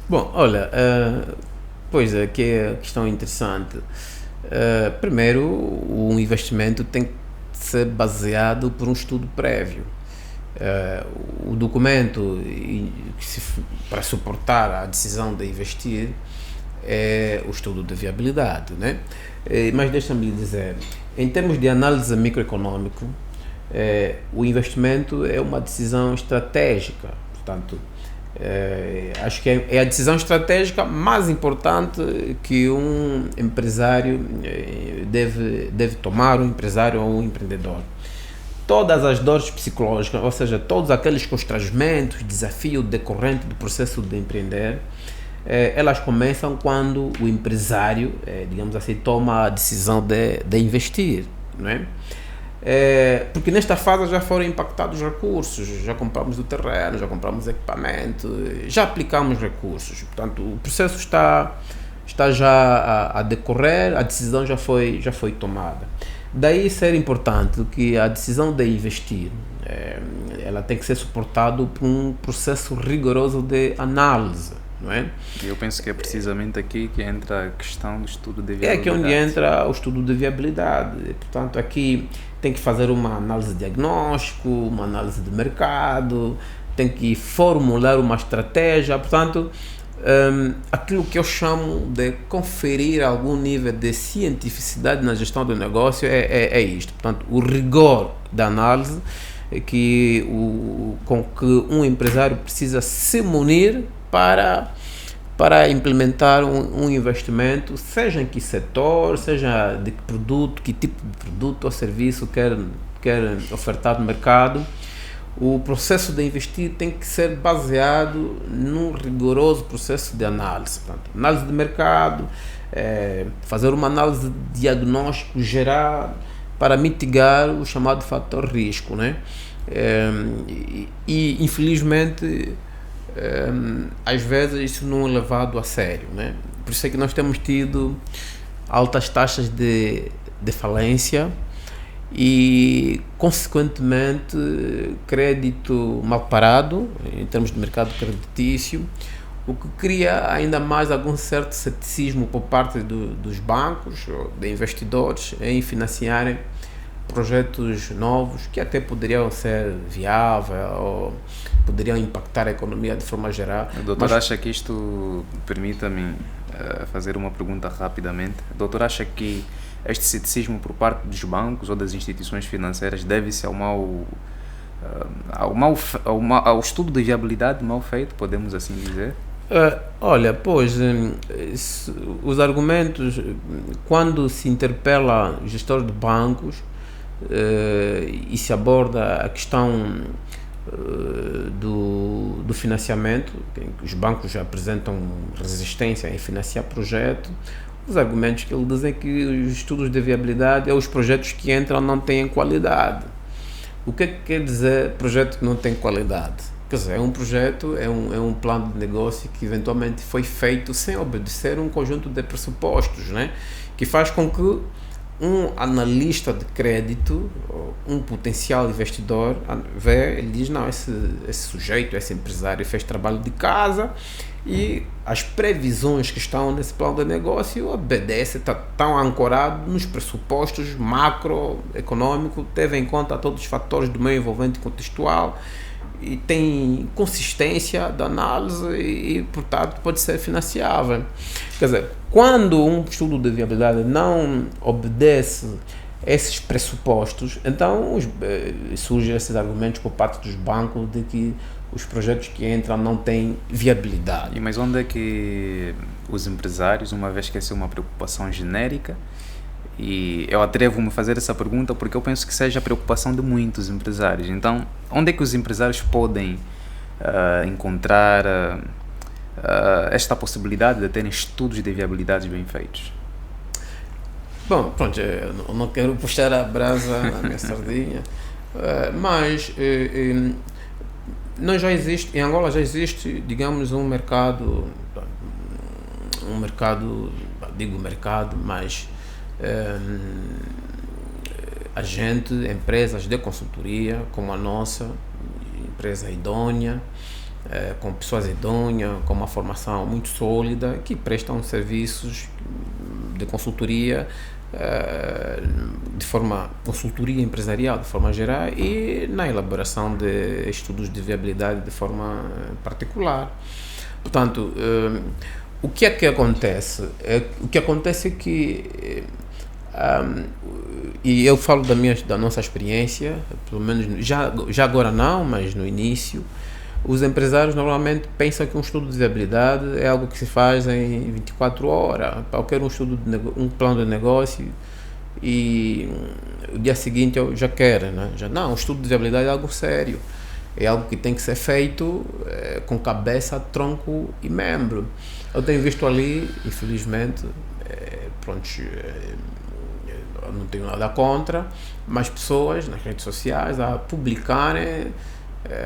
Bom, olha, pois é, que é questão interessante. Primeiro, o investimento tem que ser baseado por um estudo prévio. O documento para suportar a decisão de investir é o estudo de viabilidade, né? Mas deixa-me dizer, em termos de análise microeconômica, o investimento é uma decisão estratégica. Portanto, acho que é a decisão estratégica mais importante que um empresário deve tomar, um empresário ou um empreendedor. Todas as dores psicológicas, ou seja, todos aqueles constrangimentos, desafios decorrentes do processo de empreender, elas começam quando o empresário, digamos assim, toma a decisão de investir, não é? Porque nesta fase já foram impactados recursos, já compramos o terreno, já compramos equipamento, já aplicamos recursos. Portanto, o processo está já a decorrer, a decisão já foi tomada. Daí ser importante que a decisão de investir, ela tem que ser suportada por um processo rigoroso de análise, não é? Eu penso que é precisamente aqui que entra a questão do estudo de viabilidade. É aqui onde entra o estudo de viabilidade. Portanto, aqui tem que fazer uma análise de diagnóstico, uma análise de mercado, tem que formular uma estratégia. Portanto, aquilo que eu chamo de conferir algum nível de cientificidade na gestão do negócio é isto. Portanto, o rigor da análise com que um empresário precisa se munir para implementar um investimento, seja em que setor, seja de que produto, que tipo de produto ou serviço quer ofertar no mercado. O processo de investir tem que ser baseado num rigoroso processo de análise. Portanto, análise de mercado, fazer uma análise de diagnóstico geral para mitigar o chamado fator risco, né? E infelizmente, às vezes isso não é levado a sério, né? Por isso é que nós temos tido altas taxas de falência e, consequentemente, crédito mal parado em termos de mercado creditício, o que cria ainda mais algum certo ceticismo por parte dos bancos, de investidores, em financiarem projetos novos que até poderiam ser viáveis ou poderiam impactar a economia de forma geral. O doutor acha que isto, permita-me fazer uma pergunta rapidamente, o doutor acha que este ceticismo por parte dos bancos ou das instituições financeiras deve-se ao estudo de viabilidade mal feito, podemos assim dizer? Olha, pois, os argumentos, quando se interpela gestor de bancos e se aborda a questão do financiamento, que os bancos já apresentam resistência em financiar projetos, os argumentos que ele diz é que os estudos de viabilidade, os projetos que entram não têm qualidade. O que quer dizer projeto que não tem qualidade? Quer dizer, é um projeto, é um plano de negócio que eventualmente foi feito sem obedecer um conjunto de pressupostos, né? Que faz com que um analista de crédito, um potencial investidor, ele diz, não, esse sujeito, esse empresário fez trabalho de casa e as previsões que estão nesse plano de negócio obedecem, estão ancorados nos pressupostos macroeconômicos, teve em conta todos os fatores do meio envolvente contextual e tem consistência da análise e, portanto, pode ser financiável. Quer dizer, quando um estudo de viabilidade não obedece esses pressupostos, então surgem esses argumentos por parte dos bancos de que os projetos que entram não têm viabilidade. Mas onde é que os empresários, uma vez que essa é uma preocupação genérica, e eu atrevo-me a fazer essa pergunta porque eu penso que seja a preocupação de muitos empresários. Então, onde é que os empresários podem encontrar esta possibilidade de terem estudos de viabilidade bem feitos? Bom, pronto, eu não quero puxar a brasa na minha sardinha, mas em Angola já existe, digamos, um mercado, mas empresas de consultoria como a nossa, empresa idônea, com pessoas idôneas, com uma formação muito sólida, que prestam serviços de consultoria consultoria empresarial de forma geral e na elaboração de estudos de viabilidade de forma particular. Portanto, o que é que acontece? O que acontece é que e eu falo da nossa experiência, pelo menos já agora não, mas no início, os empresários normalmente pensam que um estudo de viabilidade é algo que se faz em 24 horas, qualquer um plano de negócio e o dia seguinte eu já quero, né? Não, um estudo de viabilidade é algo sério, é algo que tem que ser feito com cabeça, tronco e membro. Eu tenho visto ali, infelizmente, eu não tenho nada contra, mas pessoas nas redes sociais a publicarem,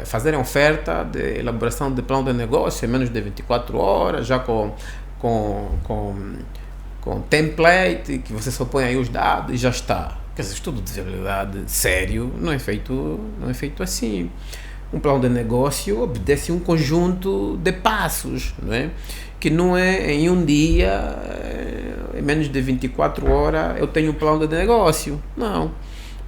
fazerem oferta de elaboração de plano de negócio em menos de 24 horas, já com template, que você só põe aí os dados e já está. Quer dizer, estudo de viabilidade sério não é feito assim. Um plano de negócio obedece um conjunto de passos, não é? Que não é em um dia, em menos de 24 horas, eu tenho um plano de negócio. Não.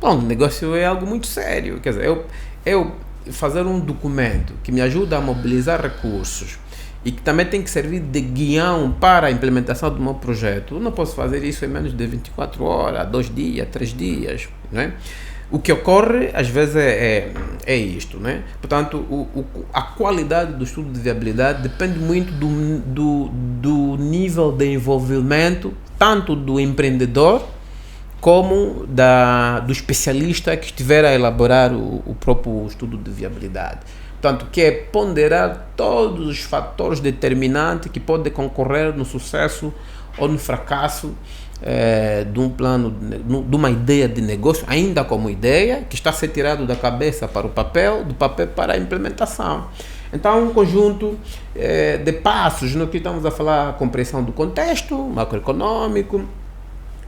Plano de negócio é algo muito sério. Quer dizer, eu fazer um documento que me ajuda a mobilizar recursos e que também tem que servir de guião para a implementação do meu projeto, eu não posso fazer isso em menos de 24 horas, 2 dias, 3 dias, né? O que ocorre, às vezes, é isto, né? Portanto, a qualidade do estudo de viabilidade depende muito do nível de envolvimento, tanto do empreendedor, como do especialista que estiver a elaborar o próprio estudo de viabilidade. Portanto, que é ponderar todos os fatores determinantes que podem concorrer no sucesso ou no fracasso de um plano, de uma ideia de negócio, ainda como ideia, que está a ser tirado da cabeça para o papel, do papel para a implementação. Então, um conjunto de passos, no que estamos a falar, a compreensão do contexto macroeconômico,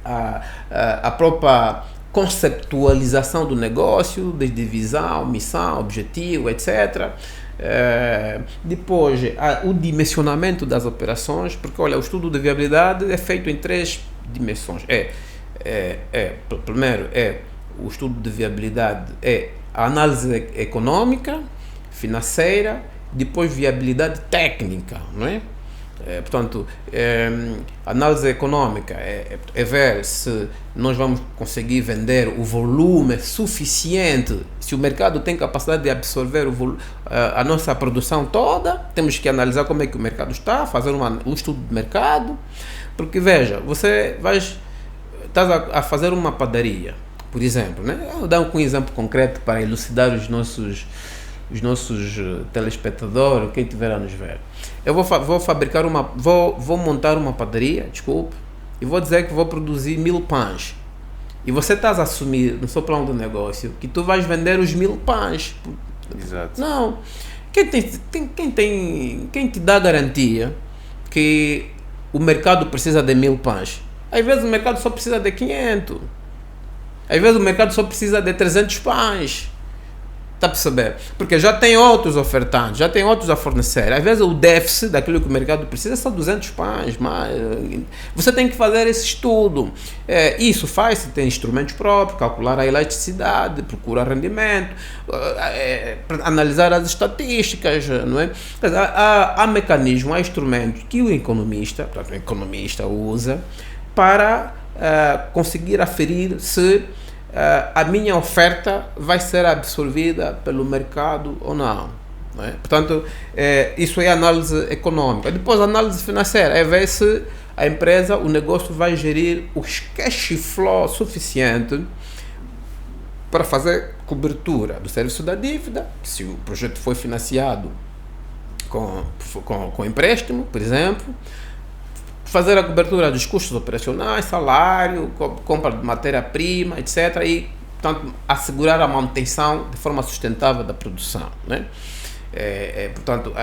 a própria conceptualização do negócio, desde visão, missão, objetivo, etc. Depois, o dimensionamento das operações, porque, olha, o estudo de viabilidade é feito em 3 dimensões. Primeiro, o estudo de viabilidade é a análise econômica, financeira, depois viabilidade técnica, não é? Portanto, análise econômica é ver se nós vamos conseguir vender o volume suficiente, se o mercado tem capacidade de absorver a nossa produção toda. Temos que analisar como é que o mercado está, fazer um estudo de mercado, porque veja, você estás a fazer uma padaria, por exemplo, né? Eu vou dar um exemplo concreto para elucidar os nossos telespectadores, quem estiver a nos ver. Eu vou montar uma padaria, desculpe, e vou dizer que vou produzir 1000 pães. E você está a assumir no seu plano de negócio que tu vais vender os 1000 pães. Exato. Não. Quem te dá garantia que o mercado precisa de 1000 pães? Às vezes o mercado só precisa de 500. Às vezes o mercado só precisa de 300 pães. Está a perceber? Porque já tem outros ofertantes, já tem outros a fornecer. Às vezes o déficit daquilo que o mercado precisa são 200 pães. Mas você tem que fazer esse estudo. Isso faz-se, tem instrumentos próprios, calcular a elasticidade, procurar rendimento, analisar as estatísticas, não é? Há mecanismos, há instrumentos que o economista usa para conseguir aferir se a minha oferta vai ser absorvida pelo mercado ou não. É? Portanto, isso é análise econômica. Depois, a análise financeira é ver se a empresa, o negócio vai gerir os cash flow suficiente para fazer cobertura do serviço da dívida, se o projeto foi financiado com empréstimo, por exemplo, fazer a cobertura dos custos operacionais, salário, compra de matéria-prima, etc. E, portanto, assegurar a manutenção de forma sustentável da produção, né? Portanto,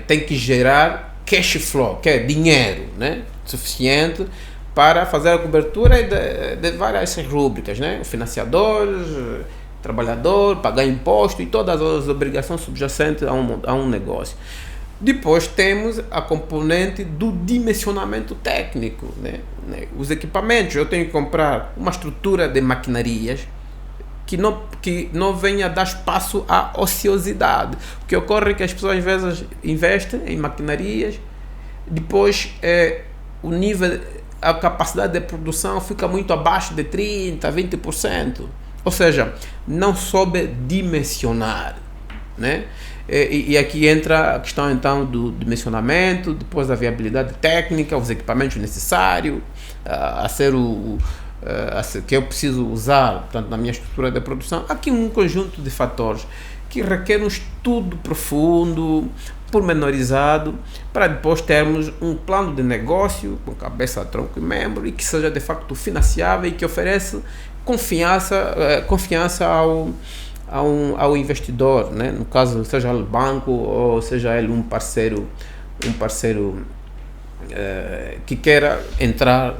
tem que gerar cash flow, que é dinheiro, né? Suficiente para fazer a cobertura de várias rúbricas, né? O financiador, trabalhador, pagar imposto e todas as obrigações subjacentes a um negócio. Depois temos a componente do dimensionamento técnico, né? Os equipamentos, eu tenho que comprar uma estrutura de maquinarias que não venha a dar espaço à ociosidade. O que ocorre é que as pessoas às vezes investem em maquinarias, depois o nível, a capacidade de produção fica muito abaixo de 30%, 20%. Ou seja, não soube dimensionar, né? E aqui entra a questão então do dimensionamento, depois a viabilidade técnica, os equipamentos necessários, que eu preciso usar, portanto, na minha estrutura de produção. Aqui um conjunto de fatores que requer um estudo profundo, pormenorizado, para depois termos um plano de negócio com cabeça, tronco e membro e que seja de facto financiável e que ofereça confiança ao investidor, né? No caso, seja ele banco ou seja ele um parceiro que queira entrar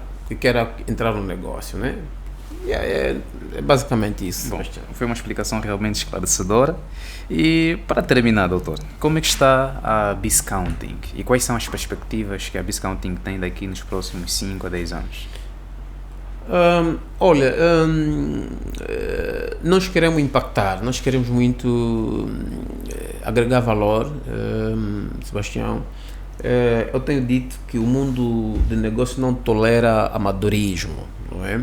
no negócio, né? E é basicamente isso. Bom, foi uma explicação realmente esclarecedora. E para terminar, doutor, como é que está a Biscounting e quais são as perspectivas que a Biscounting tem daqui nos próximos 5 a 10 anos? Nós queremos impactar, nós queremos muito agregar valor, Sebastião. Eu tenho dito que o mundo de negócio não tolera amadorismo, não é?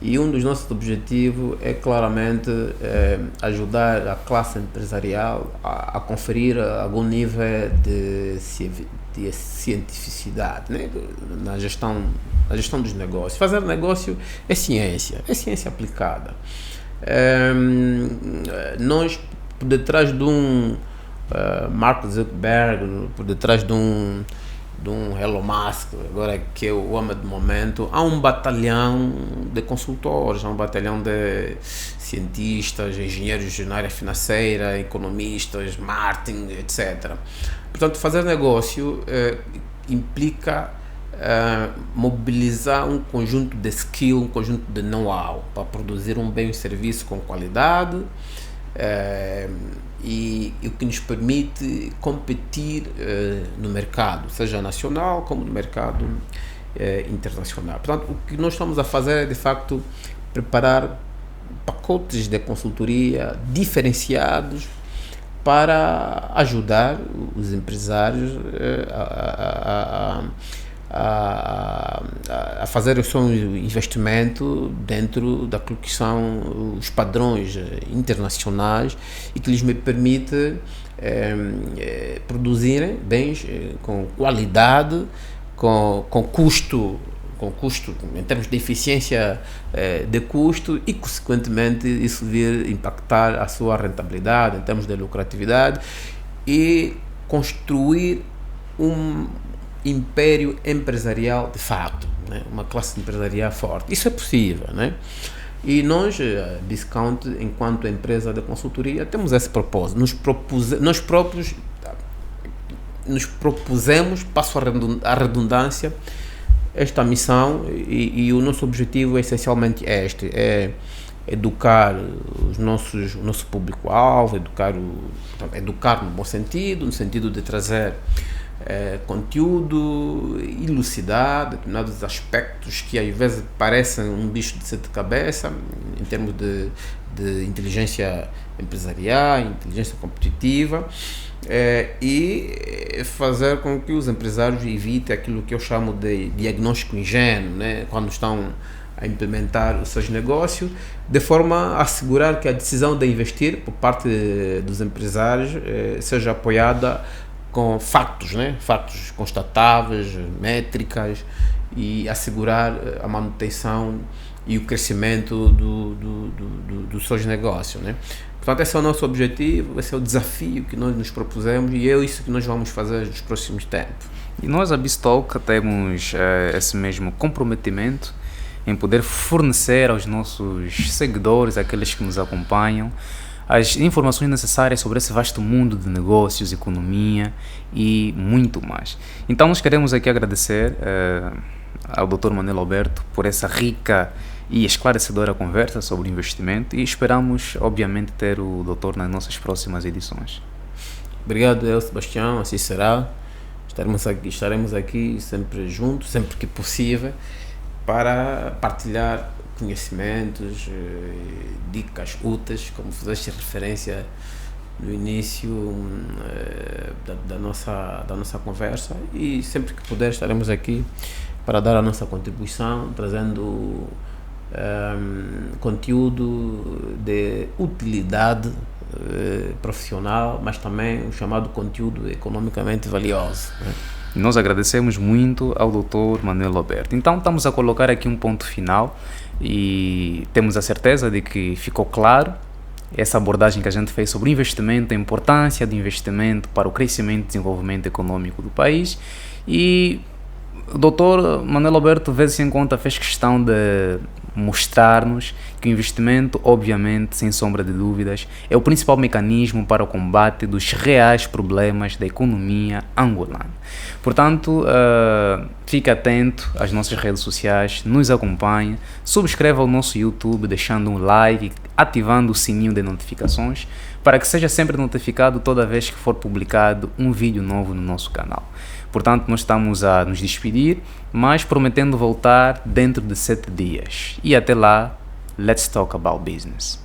E um dos nossos objetivos é claramente ajudar a classe empresarial a conferir algum nível de cientificidade, né? na gestão dos negócios. Fazer negócio é ciência aplicada. Nós, por detrás de um Mark Zuckerberg, por detrás de um Elon Musk, agora que é o homem do momento, há um batalhão de consultores, há um batalhão de cientistas, engenheiros na área financeira, economistas, marketing, etc. Portanto, fazer negócio implica mobilizar um conjunto de skill, um conjunto de know-how para produzir um bem e serviço com qualidade, e o que nos permite competir no mercado, seja nacional como no mercado internacional. Portanto, o que nós estamos a fazer é, de facto, preparar pacotes de consultoria diferenciados para ajudar os empresários a fazer o seu investimento dentro daquilo que são os padrões internacionais e que lhes permite produzirem bens com qualidade, com custo, em termos de eficiência de custo, e consequentemente isso vir impactar a sua rentabilidade em termos de lucratividade e construir um império empresarial de fato, né? Uma classe empresarial forte. Isso é possível, né? E nós, Discount, enquanto empresa de consultoria, temos esse propósito. Nós próprios nos propusemos, passo a redundância, esta missão, e o nosso objetivo é essencialmente este: é educar o nosso público-alvo, educar no bom sentido, no sentido de trazer conteúdo, elucidar determinados aspectos que às vezes parecem um bicho de sete cabeças, em termos de inteligência empresarial, inteligência competitiva, e fazer com que os empresários evitem aquilo que eu chamo de diagnóstico ingênuo, né? Quando estão a implementar os seus negócios, de forma a assegurar que a decisão de investir por parte dos empresários seja apoiada com fatos, né? Fatos constatáveis, métricas, e assegurar a manutenção e o crescimento dos seus negócios, né? Portanto, esse é o nosso objetivo, esse é o desafio que nós nos propusemos, e é isso que nós vamos fazer nos próximos tempos. E nós, a BizTalk, temos esse mesmo comprometimento em poder fornecer aos nossos seguidores, aqueles que nos acompanham, as informações necessárias sobre esse vasto mundo de negócios, economia e muito mais. Então nós queremos aqui agradecer ao Dr. Manuel Alberto por essa rica e esclarecedora conversa sobre investimento, e esperamos obviamente ter o doutor nas nossas próximas edições. Obrigado, Sebastião, assim será. Estaremos aqui sempre juntos, sempre que possível, para partilhar conhecimentos, dicas úteis, como fizeste referência no início da nossa conversa, e sempre que puder estaremos aqui para dar a nossa contribuição, trazendo conteúdo de utilidade profissional, mas também o chamado conteúdo economicamente valioso, né? Nós agradecemos muito ao Dr. Manuel Alberto. Então estamos a colocar aqui um ponto final, e temos a certeza de que ficou claro essa abordagem que a gente fez sobre investimento, a importância do investimento para o crescimento e desenvolvimento econômico do país. E o Dr. Manuel Alberto, vezes em conta, fez questão de mostrar-nos que o investimento, obviamente, sem sombra de dúvidas, é o principal mecanismo para o combate dos reais problemas da economia angolana. Portanto, fique atento às nossas redes sociais, nos acompanhe, subscreva o nosso YouTube deixando um like, ativando o sininho de notificações, para que seja sempre notificado toda vez que for publicado um vídeo novo no nosso canal. Portanto, nós estamos a nos despedir, mas prometendo voltar dentro de 7 dias. E até lá, let's talk about business.